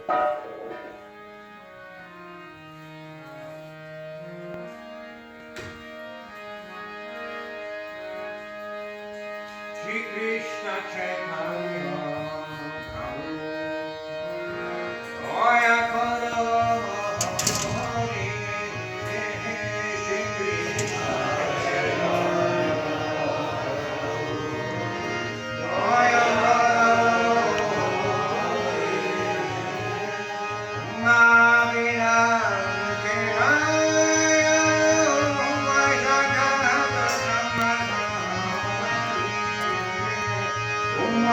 Shri Krishna Chaitanya Prabhu Daya Karo Hari Shri Krishna Daya Karo Navira Om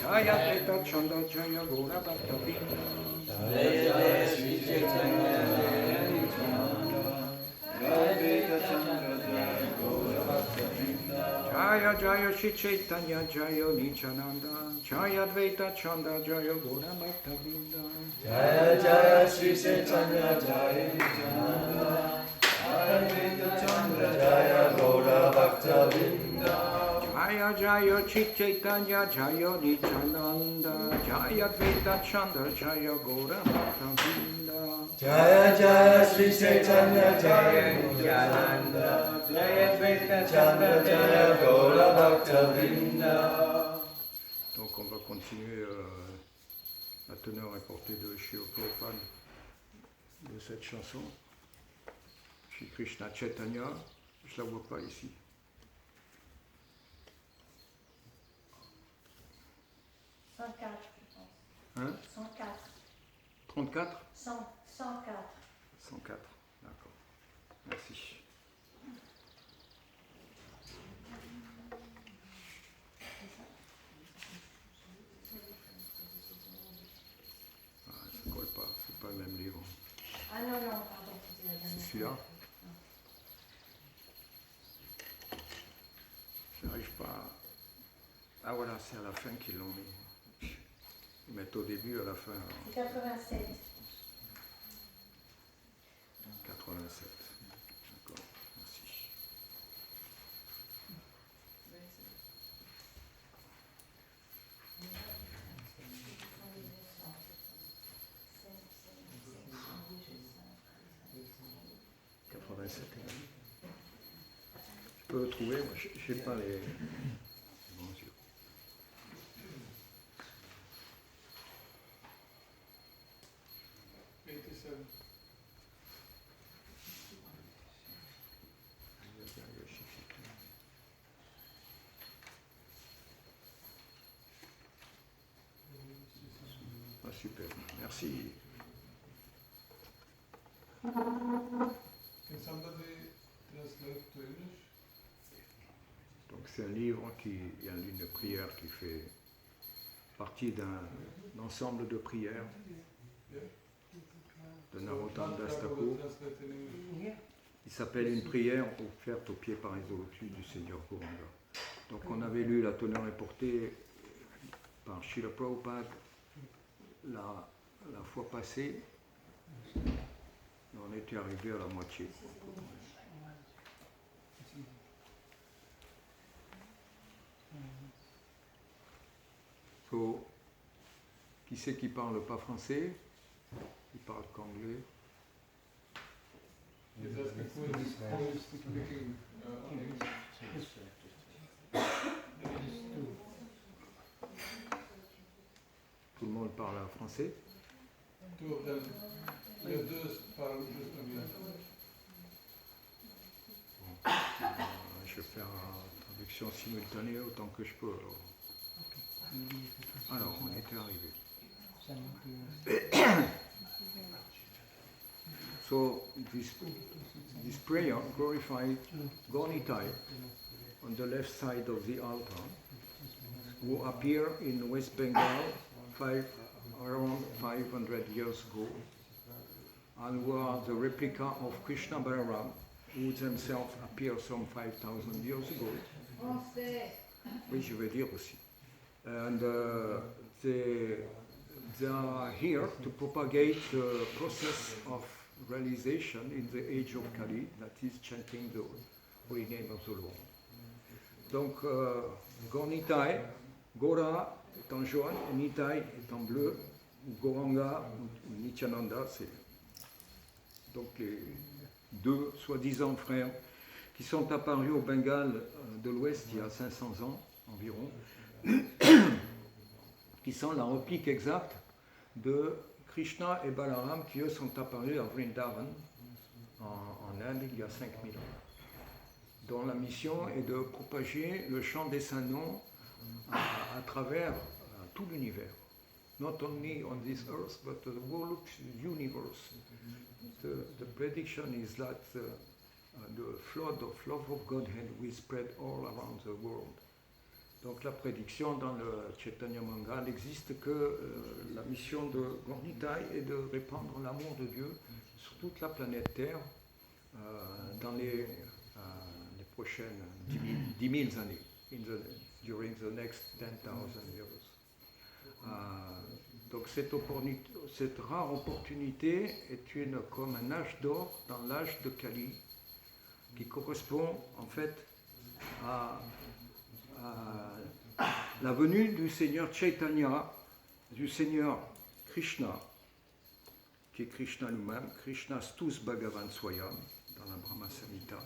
Jaya Advaita Chanda Jaya Gaura Bhakta Vrinda. Jaya Jaya Sri Chaitanya Jaya Nityananda Advaita Chandra Jaya Gaura Bhakta Vrinda. Jaya Jaya Shri Chaitanya Jaya Nityananda Jaya Advaita Chanda Jaya Gaura Bhakta Vrinda. Jaya Jaya Sri Chaitanya Jaya Nityananda Advaita Chandra Jaya Gaura Bhakta Vrinda. Jaya Jaya Shri Chaitanya Jaya Nityananda Jaya Advaita Chanda Jaya Gaura Bhakta Vrinda. Jaya Jaya Sri Chaitanya Jaya Nityananda Jaya Advaita Chandra Jaya Gaura Bhakta Vrinda. Donc on va continuer la teneur et portée de Srila Prabhupada de cette chanson. Shri Krishna Chaitanya, je ne la vois pas ici. Je pense. Hein? 104. 34? 104. 104, d'accord. Merci. Ah, ça ne colle pas, c'est pas le même livre. Ah non, non, pardon, c'était la dernière. C'est celui-là? Je n'arrive pas. Ah voilà, c'est à la fin qu'ils l'ont mis. Ils mettent au début, à la fin. C'est 87. 87. D'accord, merci. Je peux le trouver, moi je n'ai pas les bons yeux. Ah, super, merci. Can somebody translate to English? Donc c'est un livre qui est un livre de prière qui fait partie d'un ensemble de prières de Narottam Das Thakur. Translate in English. Il s'appelle Une prière offerte au pied par les lotus du Seigneur Gauranga. Donc on avait lu la teneur est portée par Srila Prabhupada la fois passée. On était arrivé à la moitié. So, qui c'est qui parle pas français? Qui parle qu'anglais? He's asking who is speaking English. Tout le monde parle français? Two of them. Les deux parlent juste anglais. Je vais faire la traduction simultanée autant que je peux. Alors on était arrivé. So this prayer glorified Gornitai on the left side of the altar, who appeared in West Bengal around 500 years ago, and were the replica of Krishna Balaram, who themselves appeared some 5,000 years ago. Oui, je vais dire aussi. And they are here to propagate the process of realization in the age of Kali, that is chanting the holy name of the Lord. Donc, Gornitai, Gora est en jaune, et Nitai est en bleu, Gauranga ou Nityananda, c'est donc les deux soi-disant frères qui sont apparus au Bengale de l'Ouest il y a 500 ans environ, qui sont la réplique exacte de Krishna et Balaram qui eux sont apparus à Vrindavan en Inde il y a 5000 ans, dont la mission est de propager le chant des saints noms à travers tout l'univers. Not only on this earth, but the whole universe. The prediction is that the flood of love of Godhead will spread all around the world. Donc la prédiction dans le Chaitanya Manga n'existe que la mission de Gaur Nitai est de répandre l'amour de Dieu sur toute la planète Terre dans les prochaines 10 000 années, during the next 10,000 years. Donc cette rare opportunité est comme un âge d'or dans l'âge de Kali, qui correspond en fait à la venue du Seigneur Chaitanya, du Seigneur Krishna, qui est Krishna lui-même, Krishna Stus Bhagavan Swayam, dans la Brahma Samhita.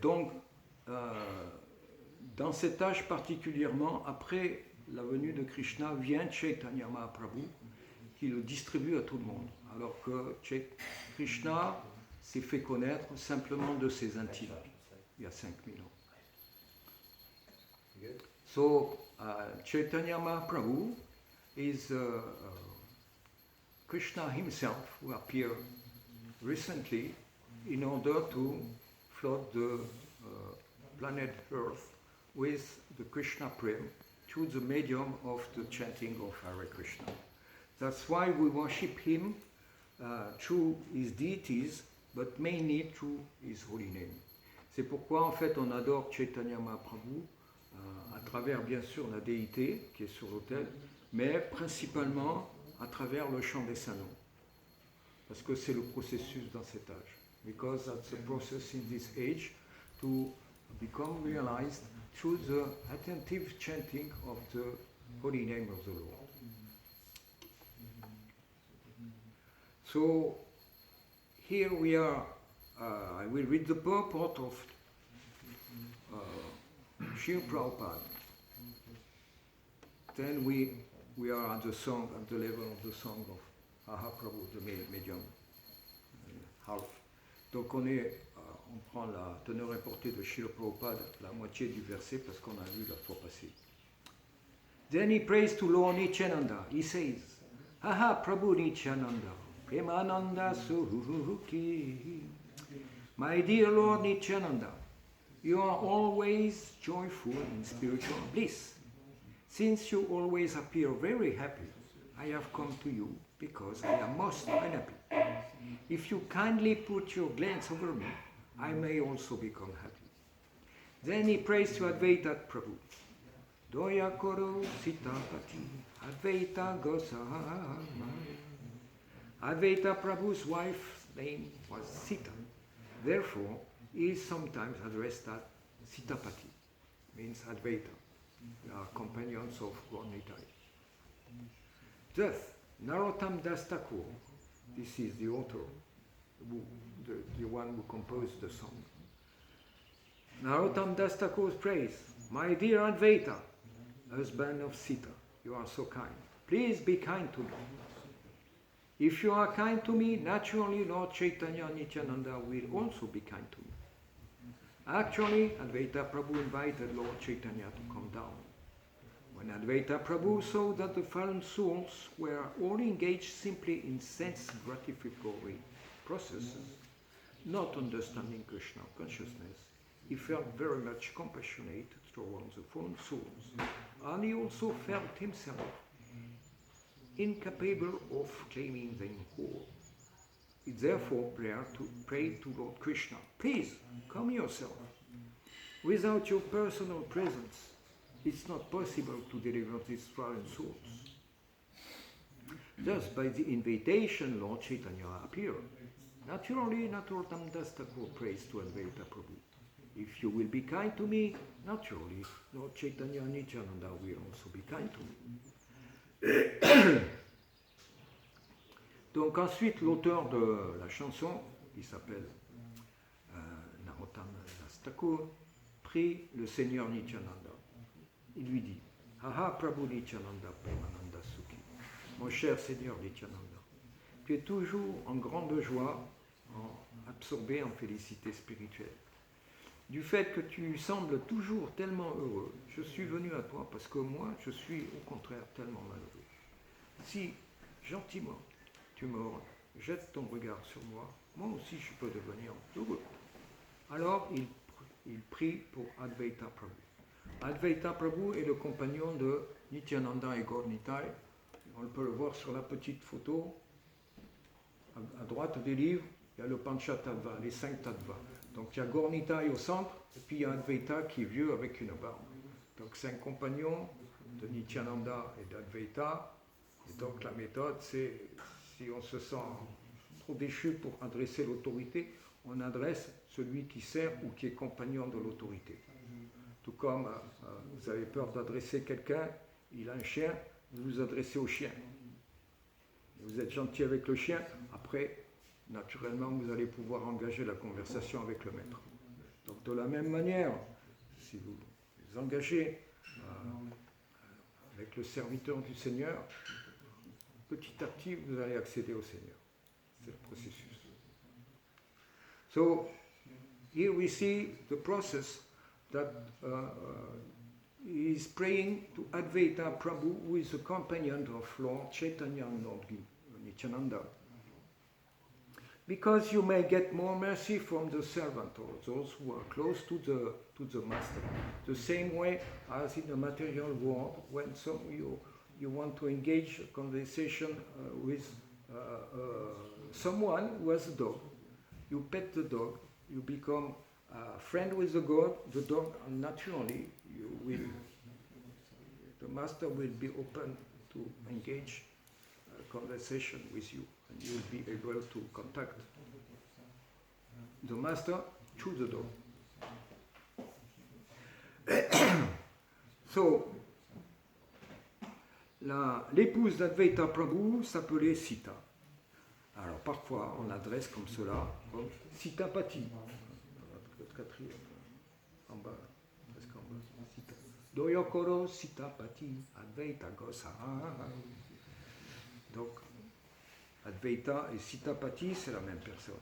Donc, dans cet âge particulièrement, après la venue de Krishna, vient Chaitanya Mahaprabhu, qui le distribue à tout le monde, alors que Krishna s'est fait connaître simplement de ses intimes, il y a 5000 ans. So, Chaitanya Mahaprabhu is Krishna himself, who appeared recently in order to flood the planet Earth with the Krishna Prem through the medium of the chanting of Hare Krishna. That's why we worship him through his deities, but mainly through his holy name. C'est pourquoi en fait on adore Chaitanya Mahaprabhu à travers bien sûr la déité qui est sur l'autel, mais principalement à travers le chant des saints noms. Parce que c'est le processus dans cet âge. Because that's the process in this age to become realized through the attentive chanting of the holy name of the Lord. So here we are, I will read the purport of Srila Prabhupada. Then we are at the song, at the level of the song of Mahaprabhu, the medium, half. Donc on prend la teneur et portée de Srila Prabhupada, la moitié du verset, parce qu'on a vu la fois passée. Then he prays to Lord Nityananda. He says, Aha Prabhu Nityananda, Premananda Suhuki. My dear Lord Nityananda, you are always joyful in spiritual bliss. Since you always appear very happy, I have come to you because I am most unhappy. If you kindly put your glance over me, I may also become happy. Then he prays to Advaita Prabhu. Doya Koro Sitapati, Advaita Gosama. Advaita Prabhu's wife's name was Sita. Therefore, he is sometimes addressed as Sitapati, means Advaita. They are companions of Gaur Nitai. Thus, Narottam Das Thakur, this is the author, the one who composed the song. Narottam Das Thakur prays, My dear Advaita, husband of Sita, you are so kind. Please be kind to me. If you are kind to me, naturally Lord Chaitanya Nityananda will also be kind to me. Actually, Advaita Prabhu invited Lord Chaitanya to come down. When Advaita Prabhu saw that the fallen souls were all engaged simply in sense gratificatory processes, not understanding Krishna consciousness, he felt very much compassionate towards the fallen souls, and he also felt himself incapable of claiming them whole. He therefore prayed to Lord Krishna, please come yourself. Without your personal presence, it's not possible to deliver these fallen souls. Thus, by the invitation, Lord Chaitanya appeared. Naturally, Narottam Das Thakur prays to Advaita Prabhu. If you will be kind to me, naturally, Lord Chaitanya Nityananda will also be kind to me. Donc ensuite, l'auteur de la chanson, qui s'appelle Narottam Das Thakur, prie le Seigneur Nityananda. Il lui dit, Aha Prabhu Nityananda Premananda Sukhi, mon cher Seigneur Nityananda, tu es toujours en grande joie, absorbé en félicité spirituelle. Du fait que tu sembles toujours tellement heureux, je suis venu à toi parce que moi, je suis au contraire tellement malheureux. Si, gentiment, tu me jettes ton regard sur moi, moi aussi je peux devenir heureux. Alors il il prie pour Advaita Prabhu. Advaita Prabhu est le compagnon de Nityananda et Gaur Nitai. On peut le voir sur la petite photo. À droite des livres, il y a le Panchatattva, les 5 tattvas. Donc il y a Gaur Nitai au centre, et puis il y a Advaita qui est vieux avec une barbe. Donc c'est un compagnon de Nityananda et d'Advaita. Et donc la méthode, c'est, si on se sent trop déchu pour adresser l'autorité, on adresse celui qui sert ou qui est compagnon de l'autorité. Tout comme vous avez peur d'adresser quelqu'un, il a un chien, vous vous adressez au chien. Vous êtes gentil avec le chien, après, naturellement, vous allez pouvoir engager la conversation avec le maître. Donc de la même manière, si vous vous engagez avec le serviteur du Seigneur, petit à petit, vous allez accéder au Seigneur. C'est le processus. So, here we see the process that he is praying to Advaita Prabhu, who is a companion of Lord Chaitanya and Lord Nityananda. Because you may get more mercy from the servant or those who are close to the master. The same way as in the material world, when you want to engage a conversation with someone who has a dog. You pet the dog, you become a friend with the dog, and naturally the master will be open to engage a conversation with you, and you will be able to contact the master through the dog. So, l'épouse d'Advaita Prabhu s'appelait Sita. Alors parfois on l'adresse comme cela, comme Sita Pati. Quatrième, en bas, presque en bas. Sita. Doyokoro Sita Pati, Advaita Gosa. Donc, Advaita et Sita Pati, c'est la même personne.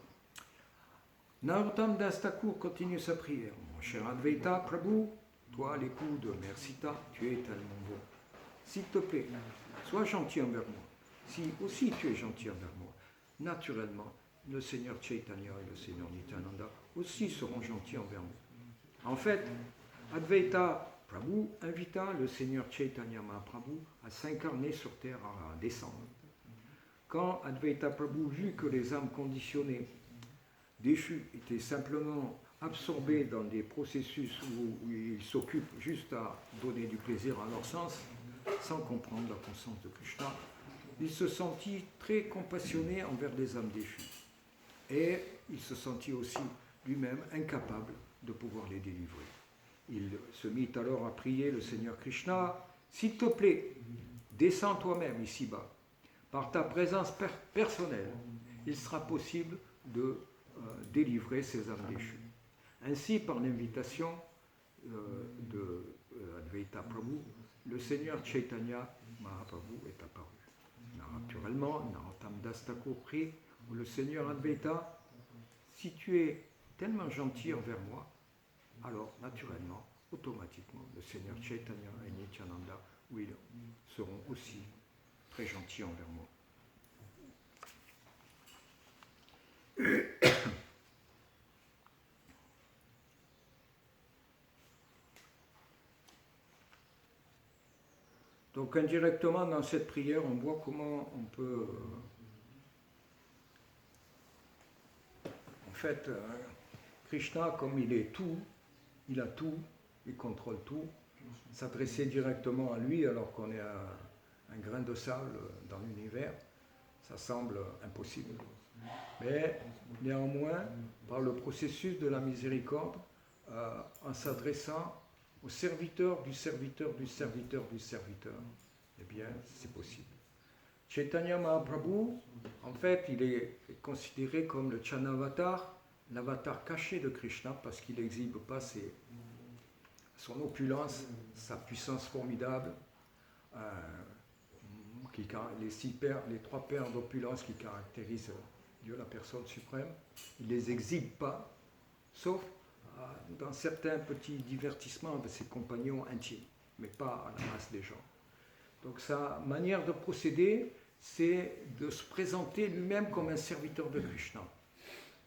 Narottam Das Thakur continue sa prière. Mon cher Advaita Prabhu, toi l'époux de Mère Sita, tu es tellement bon. S'il te plaît, sois gentil envers moi. Si aussi tu es gentil envers moi, naturellement, le Seigneur Chaitanya et le Seigneur Nityananda aussi seront gentils envers nous. En fait, Advaita Prabhu invita le Seigneur Chaitanya Mahaprabhu à s'incarner sur terre, à descendre. Quand Advaita Prabhu vit que les âmes conditionnées, déchues, étaient simplement absorbées dans des processus où ils s'occupent juste à donner du plaisir à leur sens, sans comprendre la conscience de Krishna, il se sentit très compassionné envers les âmes déchues. Et il se sentit aussi lui-même incapable de pouvoir les délivrer. Il se mit alors à prier le Seigneur Krishna, « S'il te plaît, descends toi-même ici-bas. Par ta présence personnelle, il sera possible de délivrer ces âmes déchues. » Ainsi, par l'invitation de Advaita Prabhu, le Seigneur Chaitanya Mahaprabhu est apparu. Naturellement, Narottam Das Thakur prie, le Seigneur Advaita, si tu es tellement gentil envers moi, alors naturellement, automatiquement, le Seigneur Chaitanya et Nityananda seront aussi très gentils envers moi. Donc indirectement dans cette prière, on voit comment on peut... En fait, Krishna, comme il est tout, il a tout, il contrôle tout, s'adresser directement à lui alors qu'on est un grain de sable dans l'univers, ça semble impossible. Mais néanmoins, par le processus de la miséricorde, en s'adressant au serviteur du serviteur du serviteur du serviteur, eh bien, c'est possible. Chaitanya Mahaprabhu, en fait, il est considéré comme le Chanavatar, l'avatar caché de Krishna, parce qu'il n'exhibe pas son opulence, sa puissance formidable, les 3 paires d'opulence qui caractérisent Dieu, la personne suprême. Il ne les exhibe pas, sauf dans certains petits divertissements de ses compagnons intimes, mais pas à la masse des gens. Donc sa manière de procéder, c'est de se présenter lui-même comme un serviteur de Krishna.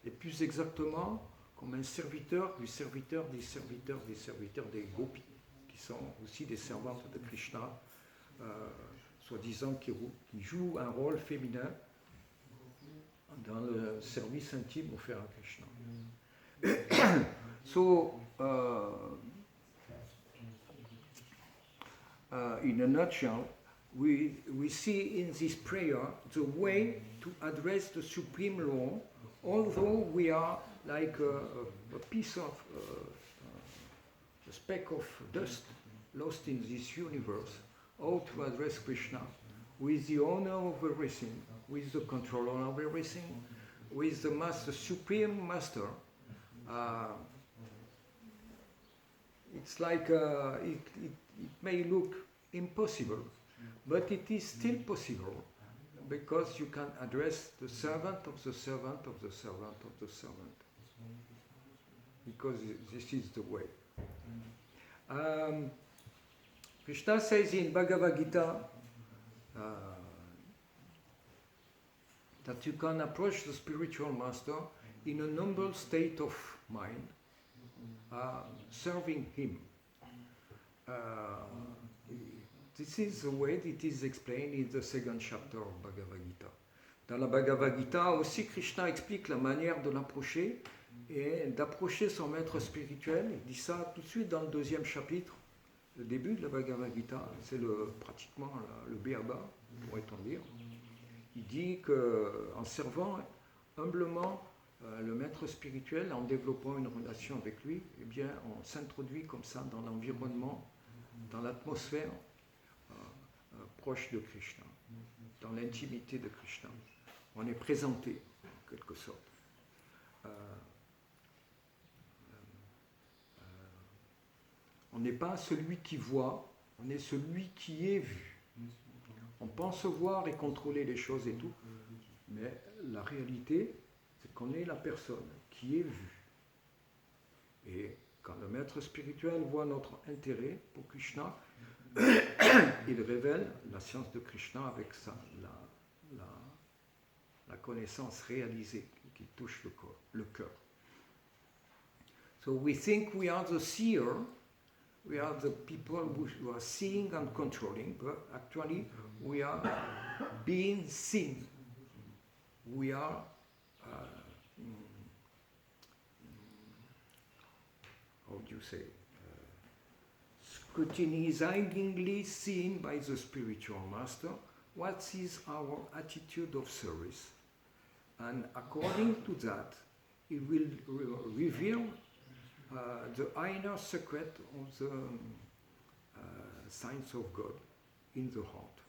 Et plus exactement, comme un serviteur du serviteur des serviteurs des serviteurs des gopis, qui sont aussi des servantes de Krishna, soi-disant qui jouent un rôle féminin dans le service intime offert à Krishna. So, in a nutshell, we see in this prayer the way to address the Supreme Lord, although we are like a piece of, a speck of dust lost in this universe, how to address Krishna with the owner of everything, with the controller of everything, with the master, supreme master. It's like it may look impossible, but it is still possible because you can address the servant of the servant of the servant of the servant, because this is the way. Krishna says in Bhagavad Gita that you can approach the spiritual master in a humble state of mind, serving him. This is the way it is explained in the second chapter of Bhagavad Gita. Dans la Bhagavad Gita aussi, Krishna explique la manière de l'approcher et d'approcher son maître spirituel. Il dit ça tout de suite dans le deuxième chapitre, le début de la Bhagavad Gita. C'est pratiquement le béaba, pourrait-on dire. Il dit qu'en servant humblement le maître spirituel, en développant une relation avec lui, eh bien, on s'introduit comme ça dans l'environnement, dans l'atmosphère proche de Krishna, dans l'intimité de Krishna. On est présenté, en quelque sorte. On n'est pas celui qui voit, on est celui qui est vu. On pense voir et contrôler les choses et tout, mais la réalité, c'est qu'on est la personne qui est vue. Et quand le maître spirituel voit notre intérêt pour Krishna, il révèle la science de Krishna avec ça, la connaissance réalisée qui touche le cœur. So we think we are the seer, we are the people who are seeing and controlling, but actually we are being seen. We are how do you say? Scrutinizingly seen by the spiritual master what is our attitude of service, and according to that it will reveal the inner secret of the signs of God in the heart,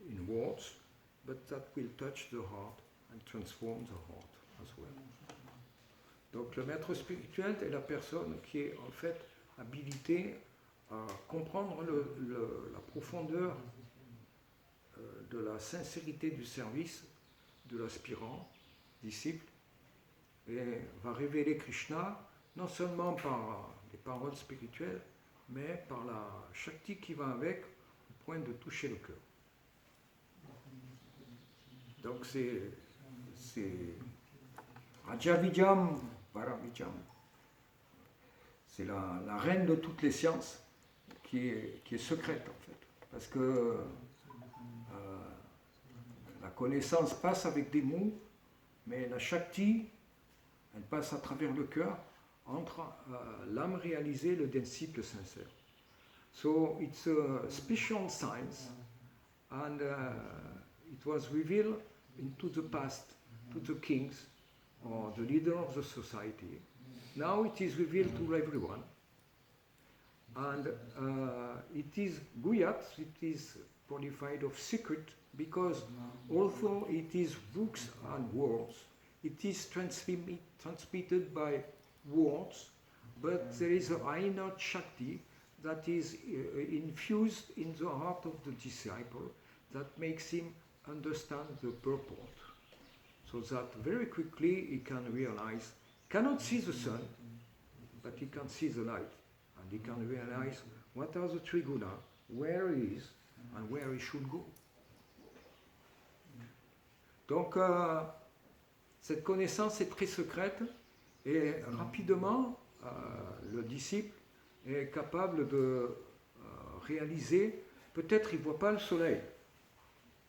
in words, but that will touch the heart and transform the heart as well. Donc le maître spirituel est la personne qui est en fait habilitée à comprendre la profondeur de la sincérité du service de l'aspirant, disciple, et va révéler Krishna non seulement par les paroles spirituelles, mais par la shakti qui va avec, au point de toucher le cœur. Donc c'est Rajavidjam Paravidjam. C'est la reine de toutes les sciences qui est secrète en fait. Parce que la connaissance passe avec des mots, mais la Shakti, elle passe à travers le cœur entre l'âme réalisée et le disciple sincère. So it's a special science, and it was revealed into the past to the kings or the leader of the society. Now it is revealed to everyone, and it is Guyat, it is qualified of secret, because although it is books and words, it is transmitted by words, but there is a inner Shakti that is infused in the heart of the disciple that makes him understand the purport, so that very quickly he can realize, cannot see the sun, but he can see the light, and he can realize what are the triguna, where he is, and where he should go. Donc, cette connaissance est très secrète, Et rapidement, le disciple est capable de réaliser, peut-être il ne voit pas le soleil,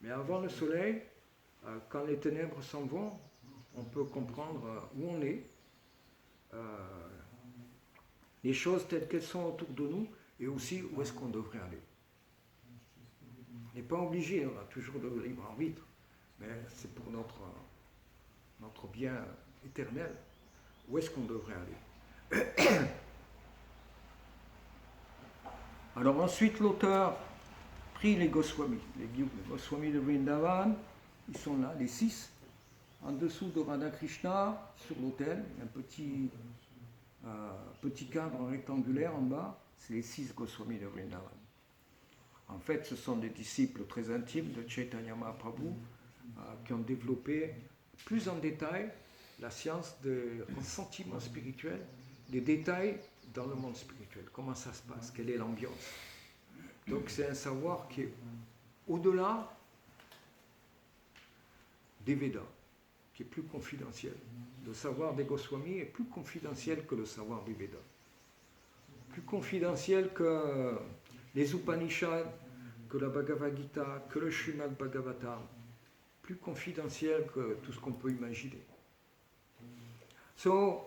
mais avant le soleil, quand les ténèbres s'en vont, on peut comprendre où on est, les choses telles qu'elles sont autour de nous, et aussi où est-ce qu'on devrait aller. On n'est pas obligé, on a toujours le libre arbitre, mais c'est pour notre bien éternel. Où est-ce qu'on devrait aller? Alors ensuite, l'auteur prie les Goswamis. Les Goswamis de Vrindavan, ils sont là, les 6, en dessous de Radha Krishna, sur l'autel, un petit cadre rectangulaire en bas, c'est les 6 Goswamis de Vrindavan. En fait, ce sont des disciples très intimes de Chaitanya Mahaprabhu qui ont développé plus en détail la science des sentiments spirituels, les détails dans le monde spirituel, comment ça se passe, quelle est l'ambiance. Donc c'est un savoir qui est au-delà des Védas, qui est plus confidentiel. Le savoir des Goswamis est plus confidentiel que le savoir des Védas. Plus confidentiel que les Upanishads, que la Bhagavad Gita, que le Srimad Bhagavatam. Plus confidentiel que tout ce qu'on peut imaginer. So,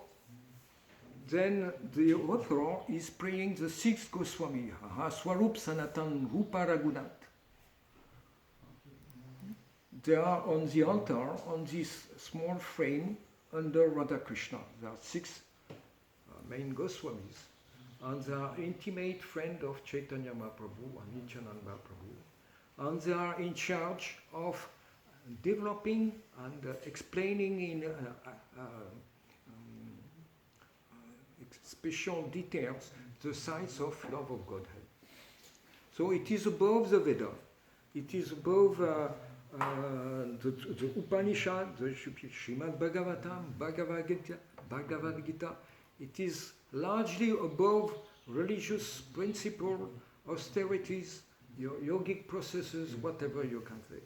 then the author is praying the 6 Goswami, Swarup Sanatan Rupa Raghunath. They are on the altar, on this small frame, under Radha Krishna. There are 6 main Goswamis, and they are intimate friends of Chaitanya Mahaprabhu and Nityananda Mahaprabhu, and they are in charge of developing and explaining in special details the science of love of Godhead. So it is above the Veda, it is above the Upanishad, the Srimad Bhagavatam, Bhagavad Gita. It is largely above religious principles, austerities, yogic processes, whatever you can say.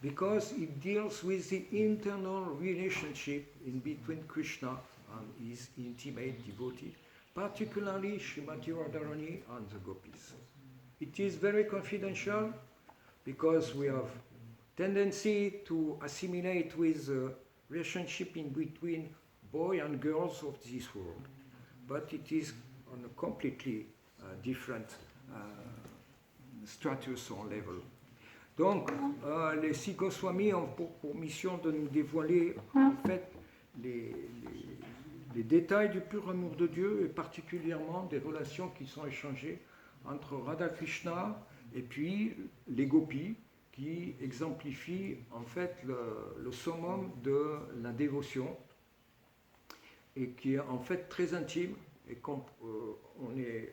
Because it deals with the internal relationship in between Krishna and his intimate devotee, particularly Srimati Radharani and the gopis. It is very confidential because we have tendency to assimilate with the relationship in between boys and girls of this world, but it is on a completely different status or level. Donc, les 6 Goswamis ont pour mission de nous dévoiler en fait les détails du pur amour de Dieu et particulièrement des relations qui sont échangées entre Radha Krishna et puis les gopis qui exemplifient en fait le summum de la dévotion et qui est en fait très intime et quand on est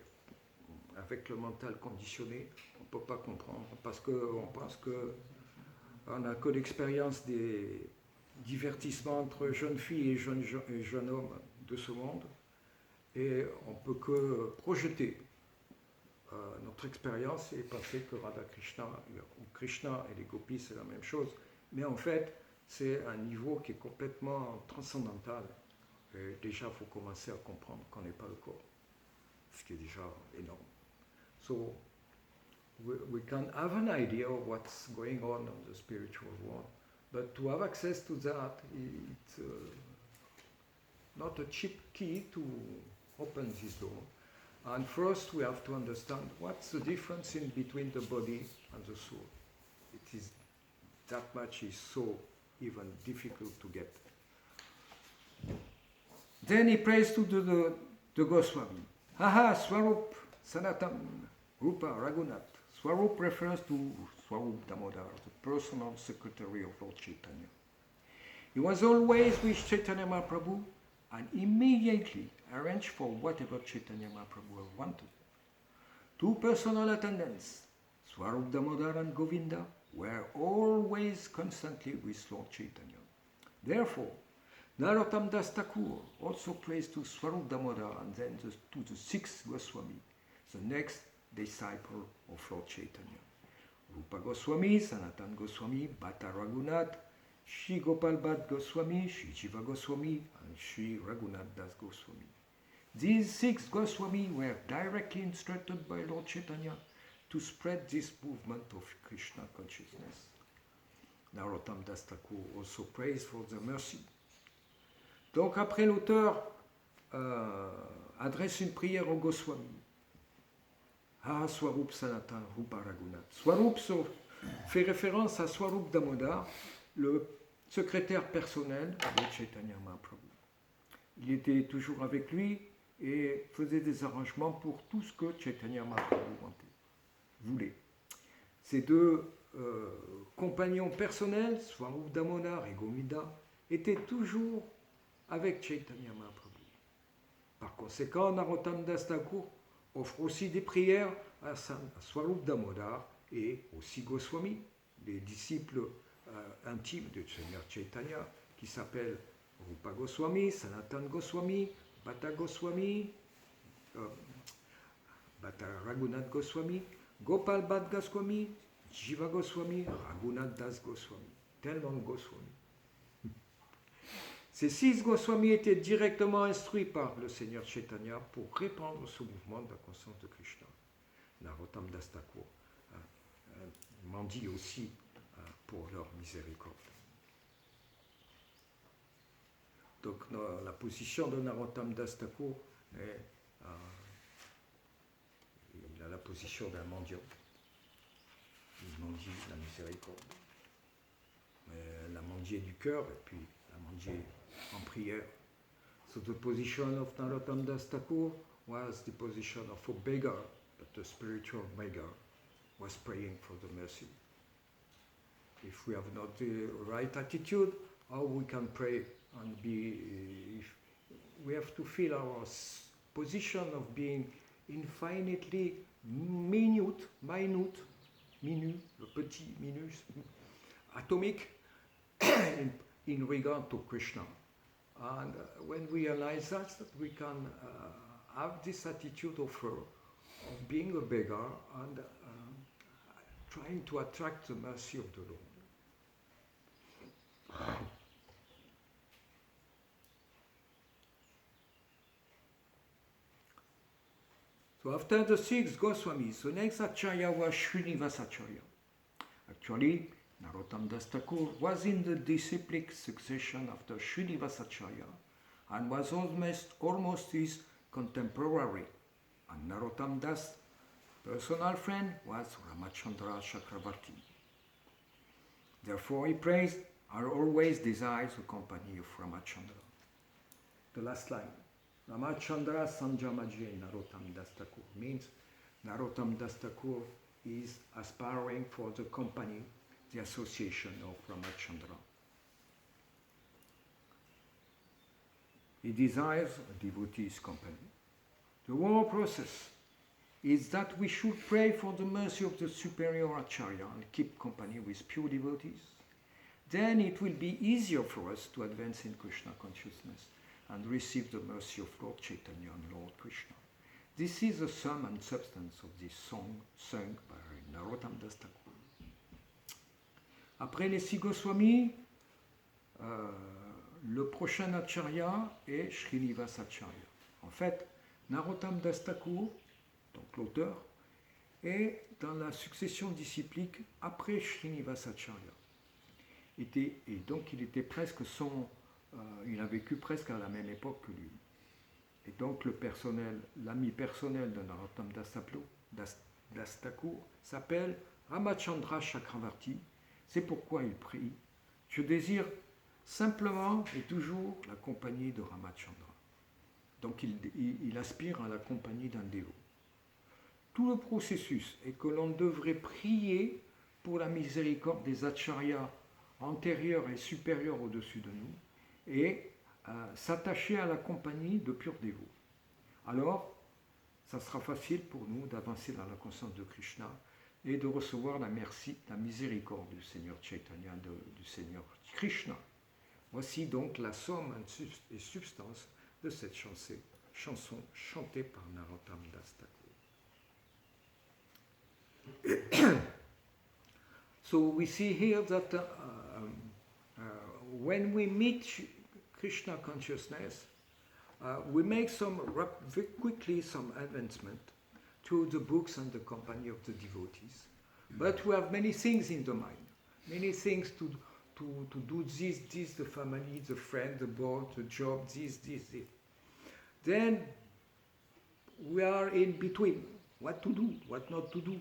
avec le mental conditionné, on ne peut pas comprendre parce qu'on pense qu'on n'a que l'expérience des divertissements entre jeunes filles et jeunes hommes de ce monde et on ne peut que projeter notre expérience et penser que Radha Krishna ou Krishna et les gopis c'est la même chose, mais en fait c'est un niveau qui est complètement transcendantal et déjà il faut commencer à comprendre qu'on n'est pas le corps, ce qui est déjà énorme. So we can have an idea of what's going on the spiritual world, but to have access to that, it's not a cheap key to open this door. And first we have to understand what's the difference in between the body and the soul. It is that much is so even difficult to get. Then he prays to the Goswami. Haha, Swarup Sanatan Rupa Raghunath. Swarup refers to Swarup Damodar, the personal secretary of Lord Chaitanya. He was always with Chaitanya Mahaprabhu and immediately arranged for whatever Chaitanya Mahaprabhu wanted. 2 personal attendants, Swarup Damodar and Govinda, were always constantly with Lord Chaitanya. Therefore, Narottam Das Thakur also prays to Swarup Damodar and then to the 6th Goswami, the next disciple of Lord Chaitanya. Rupa Goswami, Sanatan Goswami, Bhatta Raghunath, Shri Gopal Bhatt Goswami, Shri Jiva Goswami, and Shri Raghunath Das Goswami. These 6 Goswami were directly instructed by Lord Chaitanya to spread this movement of Krishna consciousness. Narottam Das Thakur also prays for the mercy. Donc après l'auteur adresse une prière au Goswami. Ah, Swarup Sanatan Rupa Raghunath. Swarup fait référence à Swarup Damodar, le secrétaire personnel de Chaitanya Mahaprabhu. Il était toujours avec lui et faisait des arrangements pour tout ce que Chaitanya Mahaprabhu voulait. Ces 2 compagnons personnels, Swarup Damodar et Govinda, étaient toujours avec Chaitanya Mahaprabhu. Par conséquent, Narottam Das Thakur offre aussi des prières à Swarup Damodar et aussi Goswami, les disciples intimes de Seigneur Chaitanya, qui s'appellent Rupa Goswami, Sanatan Goswami, Bhatta Goswami, Bhatta Raghunath Goswami, Gopal Bhatt Goswami, Jiva Goswami, Raghunath Das Goswami. Tellement de Goswami. Ces 6 Goswami étaient directement instruits par le Seigneur Chaitanya pour répandre ce mouvement de la conscience de Krishna. Narottam Das Thakur mendie aussi pour leur miséricorde. Donc la position de Narottam Das Thakur est il a la position d'un mendiant. Il mendie la miséricorde. Mais la mendier du cœur et puis la mendier en prière. So the position of Narottam Das Thakur was the position of a beggar, but the spiritual beggar was praying for the mercy. If we have not the right attitude, how we can pray and be, we have to feel our position of being infinitely minute, le petit, minus, atomic in regard to Krishna. And when we realize that we can have this attitude of being a beggar and trying to attract the mercy of the Lord. So after the 6 Goswamis, the next Acharya was Srinivasacharya. Actually, Narottam Das Thakur was in the disciplic succession after Srinivasacharya and was almost his contemporary. And Narottam Das' personal friend was Ramachandra Chakravarti. Therefore, he praised and always desires the company of Ramachandra. The last line, Ramachandra Sanjamaje Narottam Das Thakur, means Narottam Das Thakur is aspiring for the company, the association of Ramachandra. He desires a devotee's company. The whole process is that we should pray for the mercy of the superior Acharya and keep company with pure devotees. Then it will be easier for us to advance in Krishna consciousness and receive the mercy of Lord Chaitanya and Lord Krishna. This is the sum and substance of this song sung by Narottam Das Thakur. Après les 6 Goswamis, le prochain Acharya est Srinivasacharya. En fait, Narottam Das Thakur, donc l'auteur, est dans la succession disciplique après Srinivasacharya. Et donc il était presque il a vécu presque à la même époque que lui. Et donc l'ami personnel de Narottam Das Thakur s'appelle Ramachandra Chakravarti. C'est pourquoi il prie. Je désire simplement et toujours la compagnie de Ramachandra. Donc il aspire à la compagnie d'un dévot. Tout le processus est que l'on devrait prier pour la miséricorde des acharyas antérieurs et supérieurs au-dessus de nous et s'attacher à la compagnie de purs dévots. Alors, ça sera facile pour nous d'avancer dans la conscience de Krishna et de recevoir la miséricorde du Seigneur Chaitanya, du Seigneur Krishna. Voici donc la somme et substance de cette chanson chantée par Narottam Das Thakur. So we see here that when we meet Krishna consciousness, we make very quickly some advancement to the books and the company of the devotees. But we have many things in the mind, many things to do this, the family, the friend, the board, the job, this. Then we are in between. What to do, what not to do.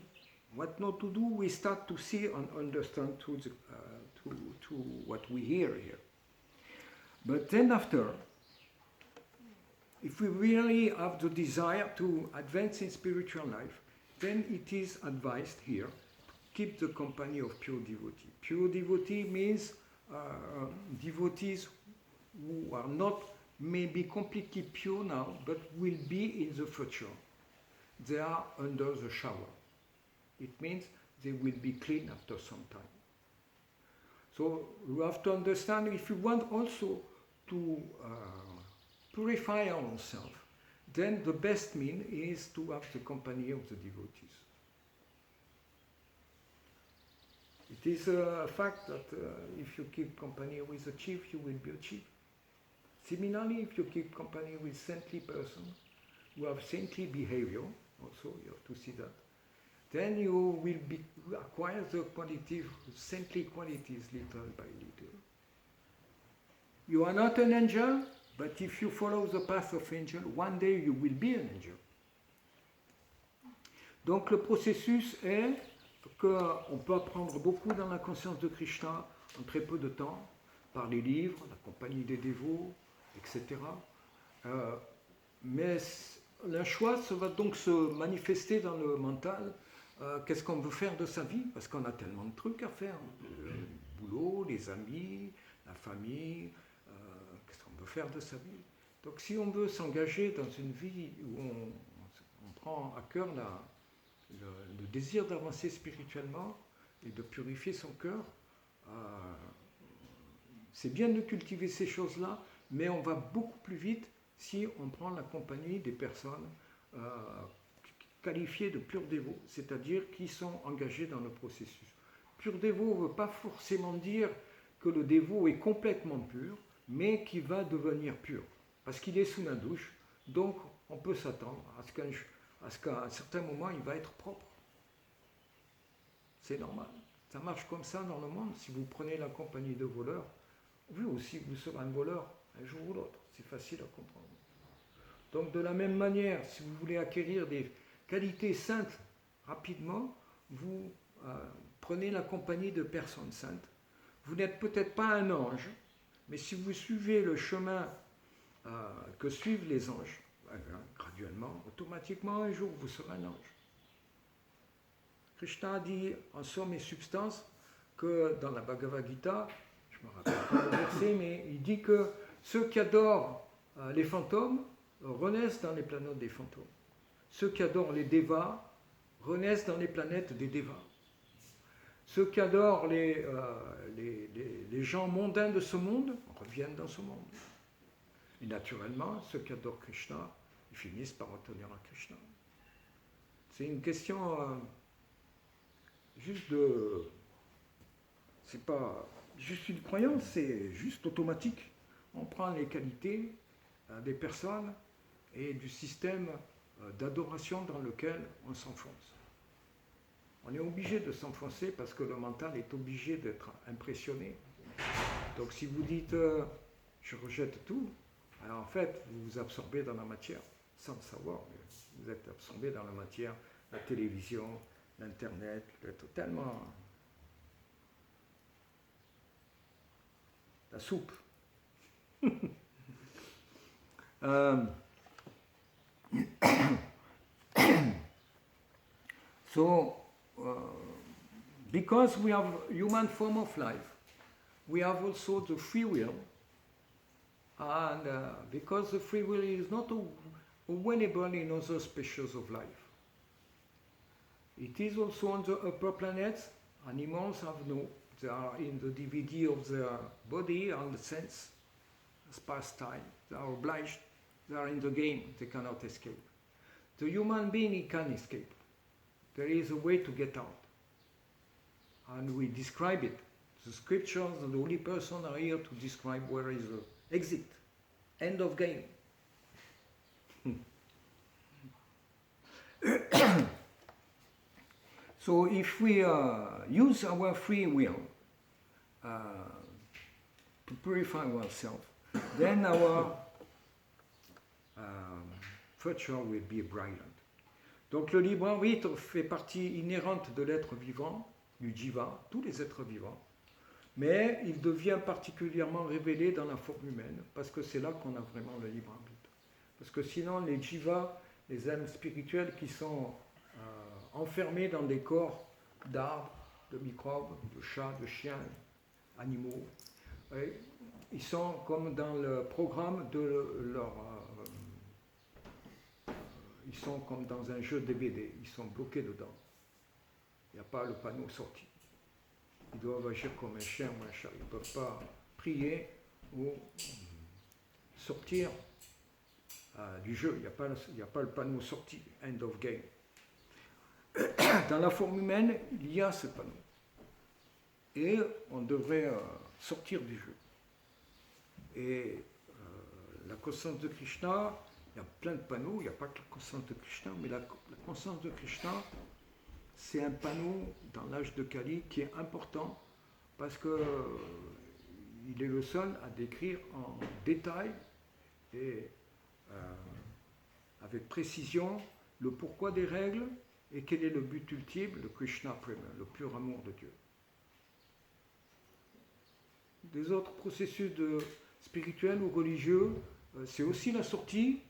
What not to do, we start to see and understand to what we hear here. But then after, if we really have the desire to advance in spiritual life, then it is advised here to keep the company of pure devotee. Pure devotee means devotees who are not maybe completely pure now, but will be in the future. They are under the shower. It means they will be clean after some time. So you have to understand, if you want also to purify ourselves, then the best mean is to have the company of the devotees. It is a fact that if you keep company with a chief, you will be a chief. Similarly, if you keep company with saintly person who have saintly behavior, also you have to see that, then you will acquire the qualities, saintly qualities little by little. You are not an angel, but if you follow the path of angel, one day you will be an angel. Donc le processus est qu'on peut apprendre beaucoup dans la conscience de Krishna en très peu de temps, par les livres, la compagnie des dévots, etc. Mais le choix va donc se manifester dans le mental. Qu'est-ce qu'on veut faire de sa vie? Parce qu'on a tellement de trucs à faire. Le boulot, les amis, la famille. Qu'est-ce qu'on veut faire de sa vie? Donc si on veut s'engager dans une vie où on prend à cœur le désir d'avancer spirituellement et de purifier son cœur, c'est bien de cultiver ces choses-là, mais on va beaucoup plus vite si on prend la compagnie des personnes qualifiés de purs dévots, c'est-à-dire qui sont engagés dans le processus. Pur dévot ne veut pas forcément dire que le dévot est complètement pur, mais qui va devenir pur, parce qu'il est sous la douche, donc on peut s'attendre à ce qu'à un certain moment il va être propre. C'est normal. Ça marche comme ça dans le monde. Si vous prenez la compagnie de voleurs, vous aussi vous serez un voleur un jour ou l'autre. C'est facile à comprendre. Donc de la même manière, si vous voulez acquérir des qualités saintes rapidement, vous prenez la compagnie de personnes saintes. Vous n'êtes peut-être pas un ange, mais si vous suivez le chemin que suivent les anges, graduellement, automatiquement, un jour, vous serez un ange. Krishna dit en somme et substance que dans la Bhagavad Gita, je ne me rappelle pas le verset, mais il dit que ceux qui adorent les fantômes renaissent dans les planètes des fantômes. Ceux qui adorent les devas renaissent dans les planètes des devas. Ceux qui adorent les gens mondains de ce monde reviennent dans ce monde. Et naturellement, ceux qui adorent Krishna, ils finissent par retenir à Krishna. C'est une question juste de... C'est pas juste une croyance, c'est juste automatique. On prend les qualités des personnes et du système d'adoration dans lequel on s'enfonce. On est obligé de s'enfoncer parce que le mental est obligé d'être impressionné. Donc si vous dites je rejette tout, alors en fait vous vous absorbez dans la matière sans le savoir. Vous êtes absorbé dans la matière, la télévision, l'internet, totalement la soupe. So, because we have human form of life, we have also the free will, and because the free will is not available in other species of life. It is also on the upper planets. Animals have no, they are in the DVD of their body and the sense, as pastime. They are obliged, they are in the game, they cannot escape. The human being, he can escape. There is a way to get out. And we describe it. The scriptures and the holy person are here to describe where is the exit, end of game. So if we use our free will to purify ourselves, then our future will be brilliant. Donc le libre arbitre fait partie inhérente de l'être vivant, du jiva, tous les êtres vivants, mais il devient particulièrement révélé dans la forme humaine, parce que c'est là qu'on a vraiment le libre arbitre. Parce que sinon les jivas, les âmes spirituelles qui sont enfermés dans des corps d'arbres, de microbes, de chats, de chiens, animaux. Ils sont comme dans le programme de leur... ils sont comme dans un jeu DVD, ils sont bloqués dedans. Il n'y a pas le panneau sorti. Ils doivent agir comme un chien ou un chat. Ils ne peuvent pas prier ou sortir du jeu. Il n'y a pas le panneau sorti, end of game. Dans la forme humaine, il y a ce panneau. Et on devrait sortir du jeu. Et la conscience de Krishna, il y a plein de panneaux, il n'y a pas que la conscience de Krishna, mais la conscience de Krishna, c'est un panneau dans l'âge de Kali qui est important parce qu'il est le seul à décrire en détail et avec précision le pourquoi des règles et quel est le but ultime, le Krishna Prema, le pur amour de Dieu. Des autres processus spirituels ou religieux, c'est aussi la sortie,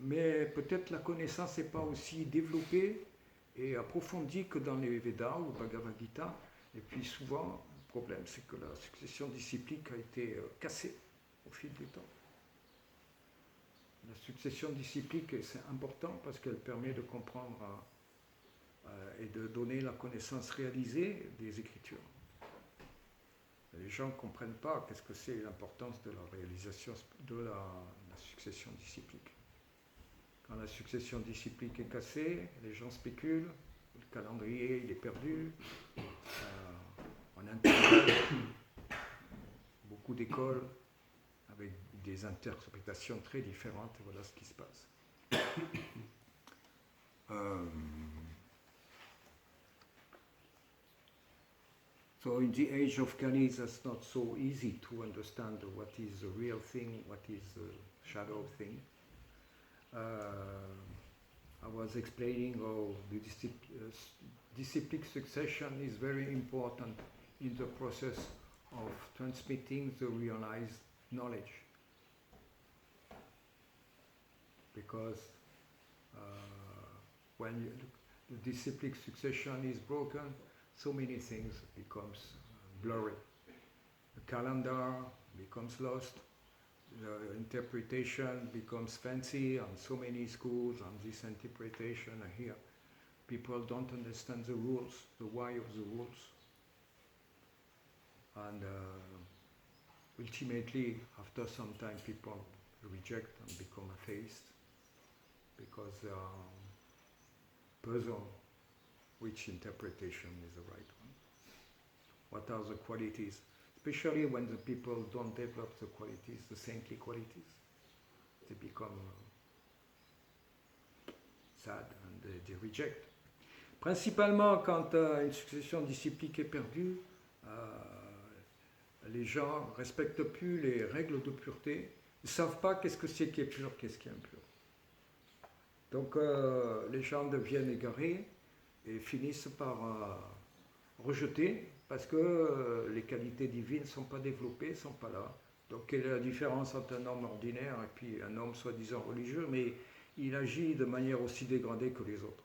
mais peut-être la connaissance n'est pas aussi développée et approfondie que dans les Védas ou Bhagavad Gita. Et puis souvent, le problème, c'est que la succession disciplique a été cassée au fil du temps. La succession disciplique, c'est important parce qu'elle permet de comprendre et de donner la connaissance réalisée des Écritures. Les gens ne comprennent pas qu'est-ce que c'est l'importance de la réalisation de la succession disciplique. Quand la succession disciplique est cassée, les gens spéculent, le calendrier il est perdu, on interprète beaucoup d'écoles avec des interprétations très différentes, et voilà ce qui se passe. So in the age of Kali, it's not so easy to understand what is the real thing, what is the shadow thing. I was explaining how the disciplic succession is very important in the process of transmitting the realized knowledge. Because when the disciplic succession is broken, so many things becomes blurry. The calendar becomes lost, the interpretation becomes fancy on so many schools, on this interpretation here. People don't understand the rules, the why of the rules. And ultimately, after some time, people reject and become atheist because they are puzzled which interpretation is the right one. What are the qualities? Especially when the people don't develop the qualities, the saintly qualities. They become sad and they reject. Principalement quand une succession disciplique est perdue, les gens ne respectent plus les règles de pureté, ils ne savent pas qu'est-ce que c'est qui est pur, qu'est-ce qui est impur. Donc les gens deviennent égarés et finissent par rejeter parce que les qualités divines ne sont pas développées, ne sont pas là. Donc quelle est la différence entre un homme ordinaire et puis un homme soi-disant religieux, mais il agit de manière aussi dégradée que les autres.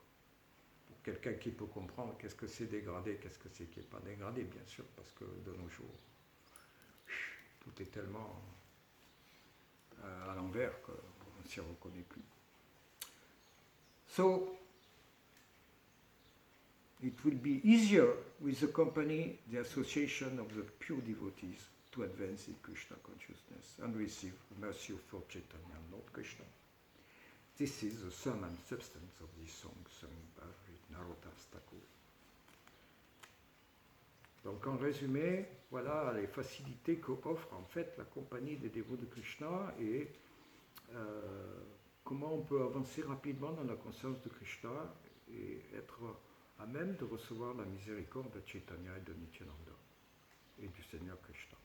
Pour quelqu'un qui peut comprendre qu'est-ce que c'est dégradé, qu'est-ce que c'est qui n'est pas dégradé, bien sûr, parce que de nos jours, tout est tellement à l'envers qu'on ne s'y reconnaît plus. So, it will be easier with the company, the association of the pure devotees to advance in Krishna consciousness and receive the mercy of Lord Chaitanya and Lord Krishna. This is the sum and substance of this song sung by Narottam Thakur. Donc en résumé, voilà les facilités qu'offre en fait la compagnie des dévots de Krishna et comment on peut avancer rapidement dans la conscience de Krishna et être à même de recevoir la miséricorde de Chaitanya et de Nityananda et du Seigneur Krishna.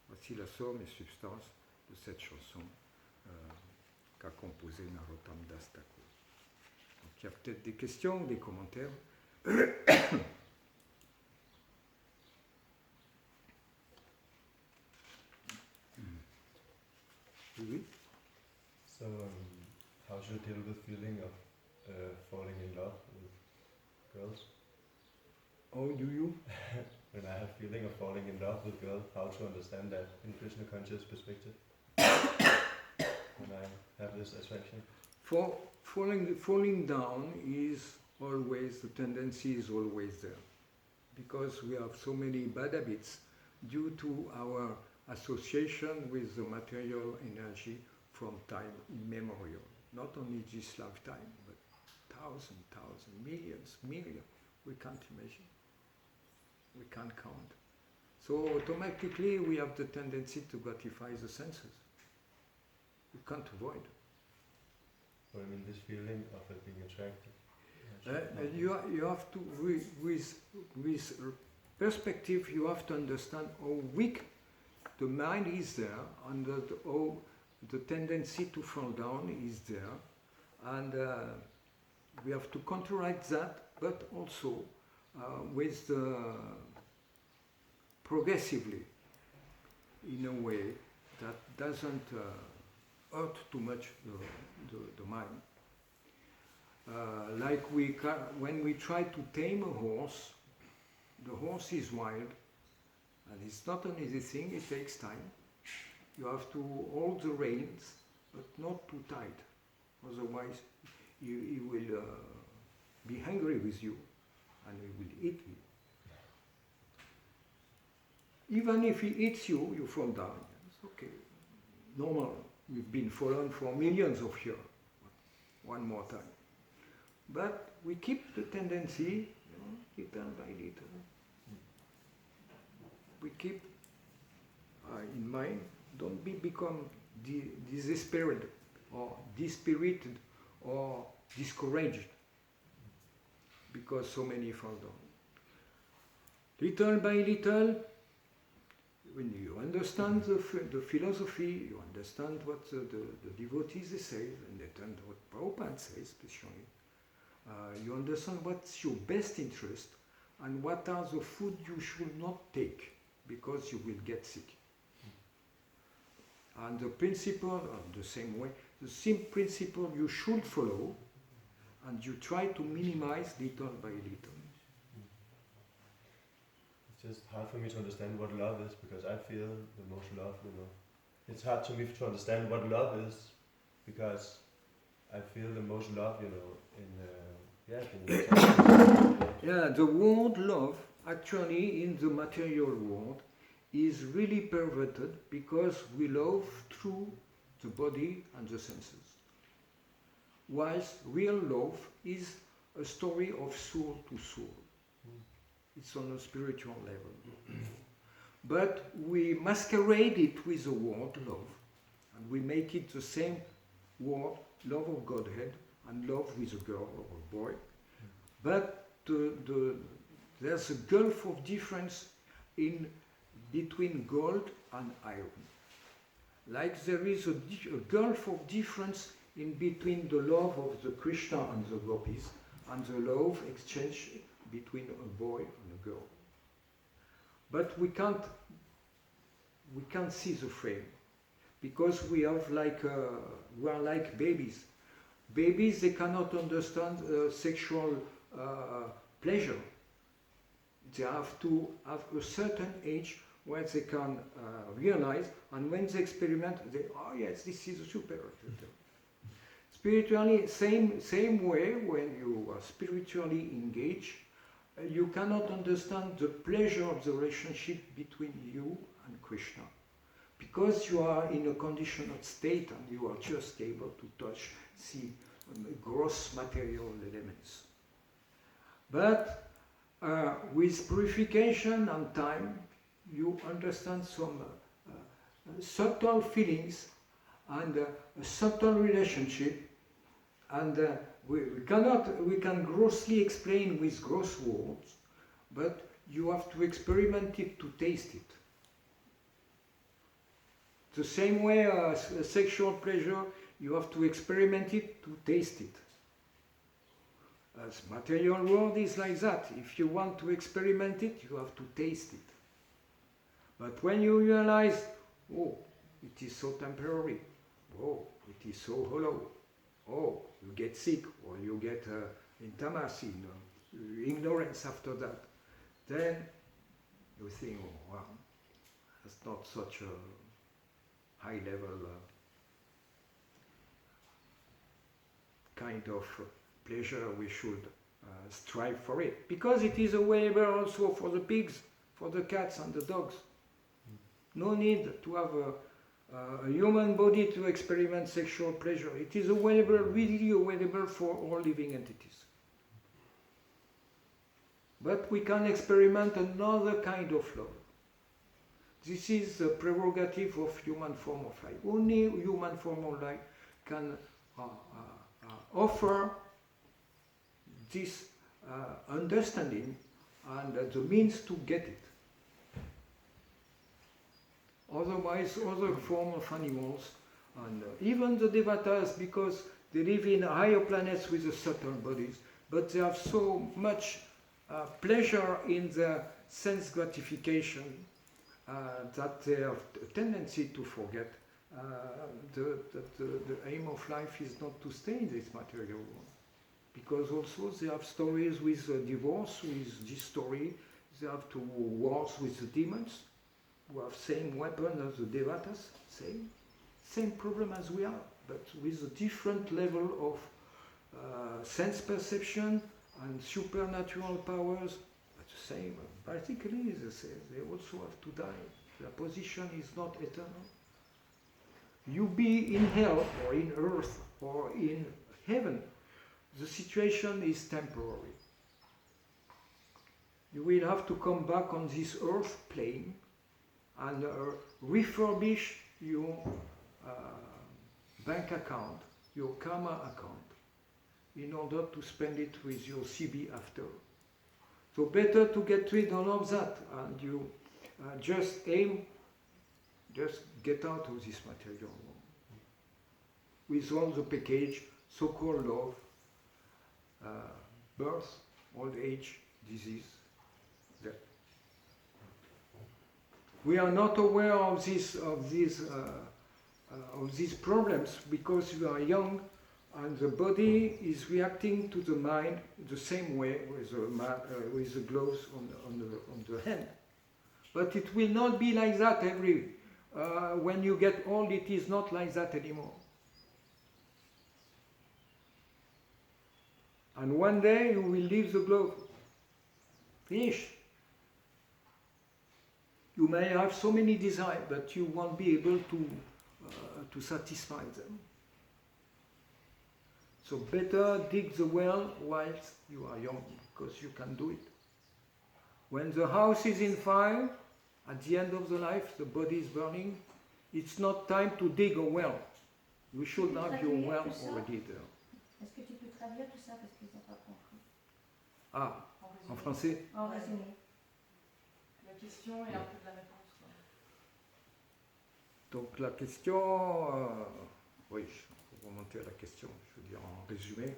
Voici la somme et substance de cette chanson qu'a composée Narottam Das Thakur. Donc il y a peut-être des questions, des commentaires. Oui. So, how should I deal with feeling of falling in love with girls? How do you? When I have feeling of falling in love with girls, how to understand that in Krishna conscious perspective? When I have this attraction? Falling down is always, the tendency is always there. Because we have so many bad habits due to our association with the material energy from time immemorial. Not only this lifetime, but thousands, millions, we can't imagine. We can't count. So automatically we have the tendency to gratify the senses. We can't avoid. Or I mean this feeling of it being attractive. You have to, with perspective, you have to understand how weak the mind is there, and how the tendency to fall down is there, and we have to counteract that, but also with progressively, in a way that doesn't hurt too much the mind. Like when we try to tame a horse, the horse is wild, and it's not an easy thing, it takes time. You have to hold the reins, but not too tight, otherwise he will be angry with you, and he will eat you. Even if he eats you, you fall down. It's okay, normal. We've been fallen for millions of years, one more time. But we keep the tendency, little by little. We keep in mind, don't become desperate or dispirited or discouraged because so many fall down. Little by little, when you understand the philosophy, you understand what the devotees say, and what Prabhupada says especially, you understand what's your best interest and what are the food you should not take because you will get sick. And the principle, the same way, the same principle you should follow, and you try to minimize little by little. It's just hard for me to understand what love is, because I feel the most love, It's hard to me to understand what love is, because I feel the most love, Yeah, the word love, actually, in the material world, is really perverted because we love through the body and the senses. Whilst real love is a story of soul to soul. It's on a spiritual level. But we masquerade it with the word love, and we make it the same word, love of Godhead, and love with a girl or a boy. But there's a gulf of difference between gold and iron. Like there is a gulf of difference in between the love of the Krishna and the gopis and the love exchange between a boy and a girl. But we can't see the frame because we are like babies. Babies, they cannot understand sexual pleasure. They have to have a certain age where they can realize, and when they experiment, yes, this is super. Spiritually, same way, when you are spiritually engaged, you cannot understand the pleasure of the relationship between you and Krishna, because you are in a conditional state and you are just able to touch, see gross material elements. But with purification and time, you understand some subtle feelings and a subtle relationship, and we can grossly explain with gross words, but you have to experiment it to taste it. The same way as sexual pleasure, you have to experiment it to taste it. As material world is like that. If you want to experiment it, you have to taste it. But when you realize, oh, it is so temporary, oh, it is so hollow, oh, you get sick, or you get intimacy, ignorance after that, then you think, oh, wow, that's not such a high level kind of pleasure. We should strive for it, because it is available also for the pigs, for the cats and the dogs. No need to have a human body to experiment sexual pleasure. It is available, really available for all living entities. But we can experiment another kind of love. This is the prerogative of human form of life. Only human form of life can offer this understanding and the means to get it. Otherwise, other forms of animals, and even the devatas, because they live in higher planets with the subtle bodies, but they have so much pleasure in their sense gratification that they have a tendency to forget that the aim of life is not to stay in this material world. Because also they have stories with divorce, with this story, they have to wars with the demons, who have same weapon as the devatas, same problem as we are, but with a different level of sense perception and supernatural powers, but the same, practically the same. They also have to die. Their position is not eternal. You be in hell or in earth or in heaven, the situation is temporary. You will have to come back on this earth plane and refurbish your bank account, your karma account, in order to spend it with your CB after. So better to get rid of all of that, and you just get out of this material world. With all the package, so-called love, birth, old age, disease, death. We are not aware of these problems because we are young, and the body is reacting to the mind the same way with the gloves on the hand. But it will not be like that when you get old. It is not like that anymore. And one day you will leave the glove. Finish. You may have so many desires, but you won't be able to satisfy them. So better dig the well whilst you are young, because you can do it. When the house is in fire, at the end of the life, the body is burning, it's not time to dig a well. You should have your well already there. Est-ce que tu peux traduire tout ça parce qu'ils n'ont pas compris? Ah, en français? En résumé. La question et un peu de la réponse. Quoi. Donc la question, oui, il faut remonter à la question, je veux dire en résumé.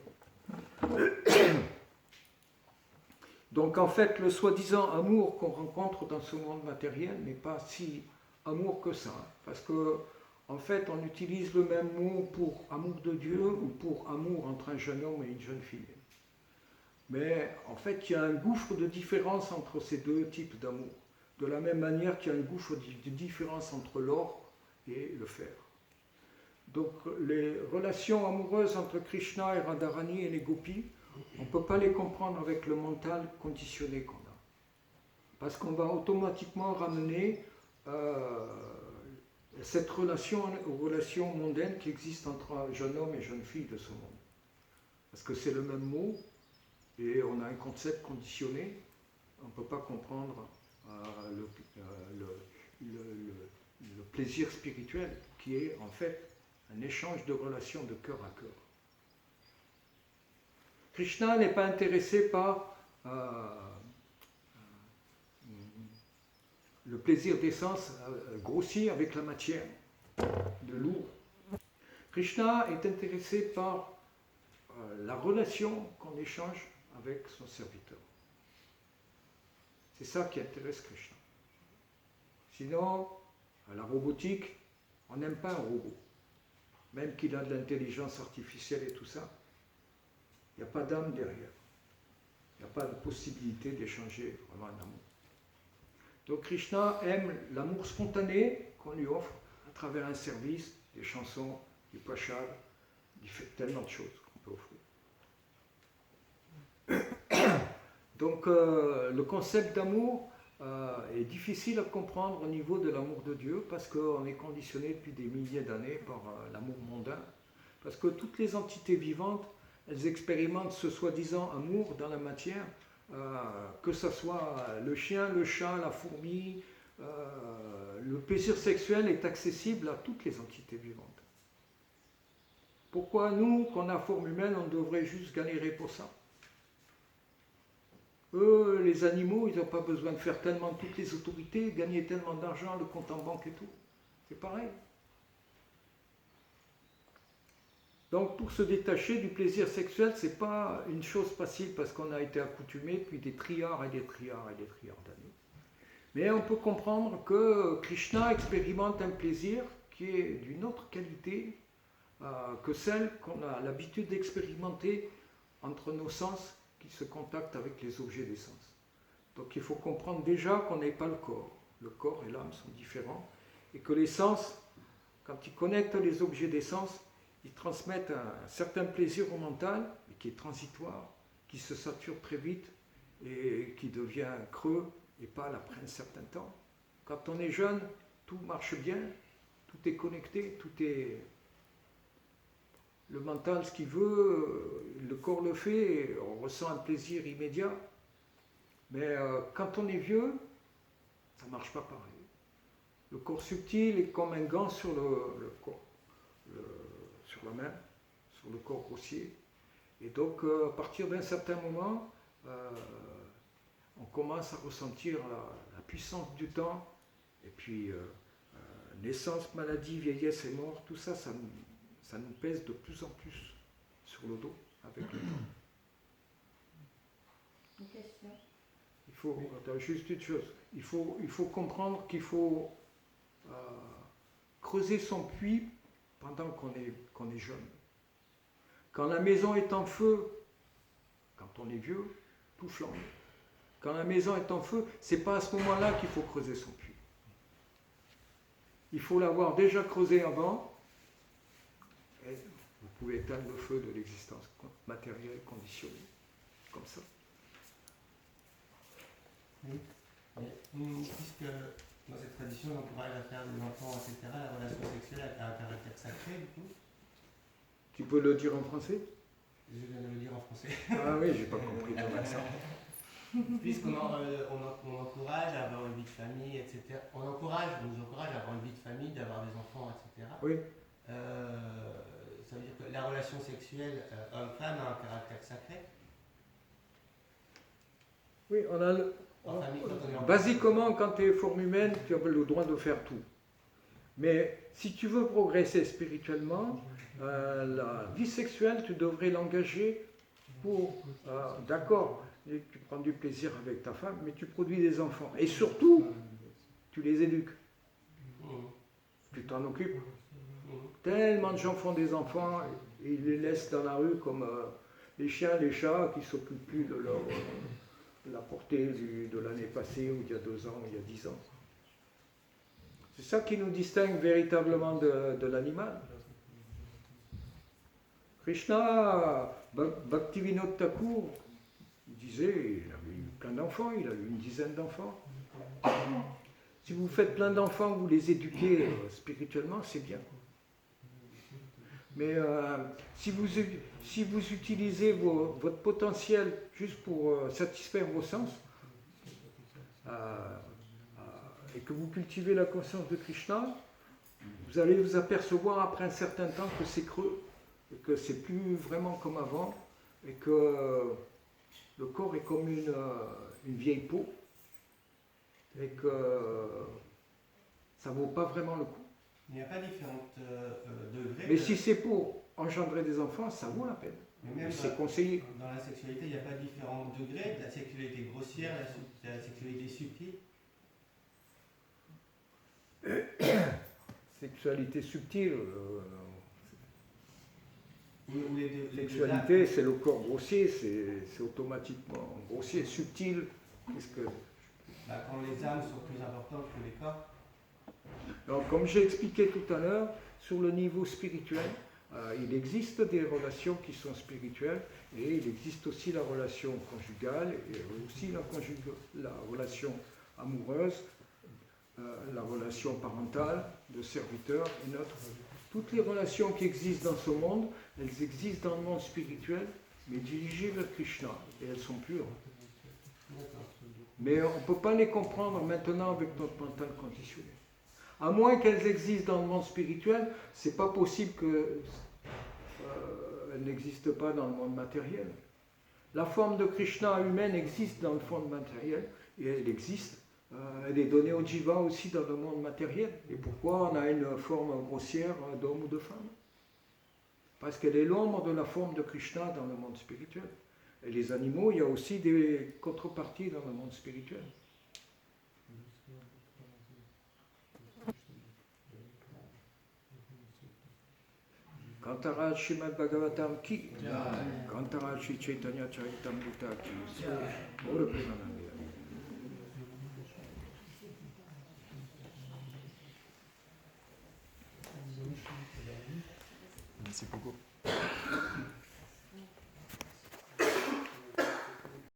Donc en fait, le soi-disant amour qu'on rencontre dans ce monde matériel n'est pas si amour que ça, parce que en fait, on utilise le même mot pour amour de Dieu ou pour amour entre un jeune homme et une jeune fille. Mais en fait, il y a un gouffre de différence entre ces deux types d'amour. De la même manière qu'il y a un gouffre de différence entre l'or et le fer. Donc les relations amoureuses entre Krishna et Radharani et les gopis, on ne peut pas les comprendre avec le mental conditionné qu'on a. Parce qu'on va automatiquement ramener cette relation aux relations mondaines qui existent entre un jeune homme et jeune fille de ce monde. Parce que c'est le même mot, et on a un concept conditionné, on ne peut pas comprendre le, le plaisir spirituel qui est en fait un échange de relations de cœur à cœur. Krishna n'est pas intéressé par le plaisir d'essence grossir avec la matière, de lourd. Krishna est intéressé par la relation qu'on échange avec son serviteur. C'est ça qui intéresse Krishna. Sinon, à la robotique, on n'aime pas un robot. Même qu'il a de l'intelligence artificielle et tout ça, il n'y a pas d'âme derrière. Il n'y a pas de possibilité d'échanger vraiment un amour. Donc Krishna aime l'amour spontané qu'on lui offre à travers un service, des chansons, du prashad, il fait tellement de choses qu'on peut offrir. Donc le concept d'amour est difficile à comprendre au niveau de l'amour de Dieu parce qu'on est conditionné depuis des milliers d'années par l'amour mondain. Parce que toutes les entités vivantes, elles expérimentent ce soi-disant amour dans la matière, que ce soit le chien, le chat, la fourmi. Le plaisir sexuel est accessible à toutes les entités vivantes. Pourquoi nous, qu'on a forme humaine, on devrait juste galérer pour ça? Eux, les animaux, ils n'ont pas besoin de faire tellement toutes les autorités, gagner tellement d'argent, le compte en banque et tout. C'est pareil. Donc pour se détacher du plaisir sexuel, ce n'est pas une chose facile parce qu'on a été accoutumé depuis des trilliards et des trilliards et des trilliards d'années. Mais on peut comprendre que Krishna expérimente un plaisir qui est d'une autre qualité que celle qu'on a l'habitude d'expérimenter entre nos sens qui se contactent avec les objets des sens. Donc il faut comprendre déjà qu'on n'est pas le corps. Le corps et l'âme sont différents et que les sens, quand ils connectent les objets des sens, ils transmettent un certain plaisir au mental, mais qui est transitoire, qui se sature très vite et qui devient creux et pâle après un certain temps. Quand on est jeune, tout marche bien, tout est connecté, tout est... Le mental, ce qu'il veut, le corps le fait, et on ressent un plaisir immédiat. Mais quand on est vieux, ça ne marche pas pareil. Le corps subtil est comme un gant sur le corps, sur la main, sur le corps grossier. Et donc, à partir d'un certain moment, on commence à ressentir la puissance du temps. Et puis, naissance, maladie, vieillesse et mort, tout ça, ça nous pèse de plus en plus sur le dos avec le temps. Une question. Il faut, attends, juste une chose, il faut comprendre qu'il faut creuser son puits pendant qu'on est jeune. Quand la maison est en feu, quand on est vieux, tout flambe. Quand la maison est en feu, c'est pas à ce moment-là qu'il faut creuser son puits. Il faut l'avoir déjà creusé avant. Et vous pouvez éteindre le feu de l'existence matérielle conditionnée, comme ça. Oui. Puisque dans cette tradition, on encourage à faire des enfants, etc., la relation sexuelle a un caractère sacré, du coup. Tu peux le dire en français? Je viens de le dire en français. Ah oui, j'ai pas compris ton accent. Puisqu'on on encourage à avoir une vie de famille, etc. On nous encourage à avoir une vie de famille, d'avoir des enfants, etc. Oui. Ça veut dire que la relation sexuelle homme-femme a un caractère sacré. Oui, on a le... En famille, quand on est en Basiquement, quand tu es forme humaine, tu as le droit de faire tout. Mais si tu veux progresser spirituellement, la vie sexuelle, tu devrais l'engager pour... D'accord, tu prends du plaisir avec ta femme, mais tu produis des enfants. Et surtout, tu les éduques. Tu t'en occupes. Tellement de gens font des enfants et ils les laissent dans la rue comme les chiens, les chats qui ne s'occupent plus de la portée de l'année passée, ou il y a 2 ans, ou il y a 10 ans. C'est ça qui nous distingue véritablement de l'animal. Krishna, Bhaktivinoda Thakur, il disait, il avait eu plein d'enfants, il a eu une dizaine d'enfants. Si vous faites plein d'enfants, vous les éduquez spirituellement, c'est bien. Mais si vous utilisez votre potentiel juste pour satisfaire vos sens, et que vous cultivez la conscience de Krishna, vous allez vous apercevoir après un certain temps que c'est creux, et que c'est plus vraiment comme avant, et que le corps est comme une vieille peau, et que ça vaut pas vraiment le coup. Il n'y a pas différents degrés. Mais si c'est pour engendrer des enfants, ça vaut la peine. Mais même C'est conseillé. dans la sexualité, il n'y a pas différents degrés. La sexualité grossière, la sexualité subtile. Sexualité subtile. Ou les deux. Sexualité, c'est le corps grossier, c'est automatiquement grossier. Subtil, qu'est-ce que... Quand les âmes sont plus importantes que les corps. Alors, comme j'ai expliqué tout à l'heure, sur le niveau spirituel, il existe des relations qui sont spirituelles et il existe aussi la relation conjugale et aussi la relation amoureuse, la relation parentale, de serviteur et notre. Toutes les relations qui existent dans ce monde, elles existent dans le monde spirituel, mais dirigées vers Krishna et elles sont pures. Mais on ne peut pas les comprendre maintenant avec notre mental conditionné. À moins qu'elles existent dans le monde spirituel, c'est pas possible qu'elles n'existent pas dans le monde matériel. La forme de Krishna humaine existe dans le monde matériel et elle existe. Elle est donnée au Jiva aussi dans le monde matériel. Et pourquoi on a une forme grossière d'homme ou de femme? Parce qu'elle est l'ombre de la forme de Krishna dans le monde spirituel. Et les animaux, il y a aussi des contreparties dans le monde spirituel. Kantaraj Srimad Bhagavatam ki, Kantaraj Shri Chaitanya Charitamrita ki, Gaura Premanande.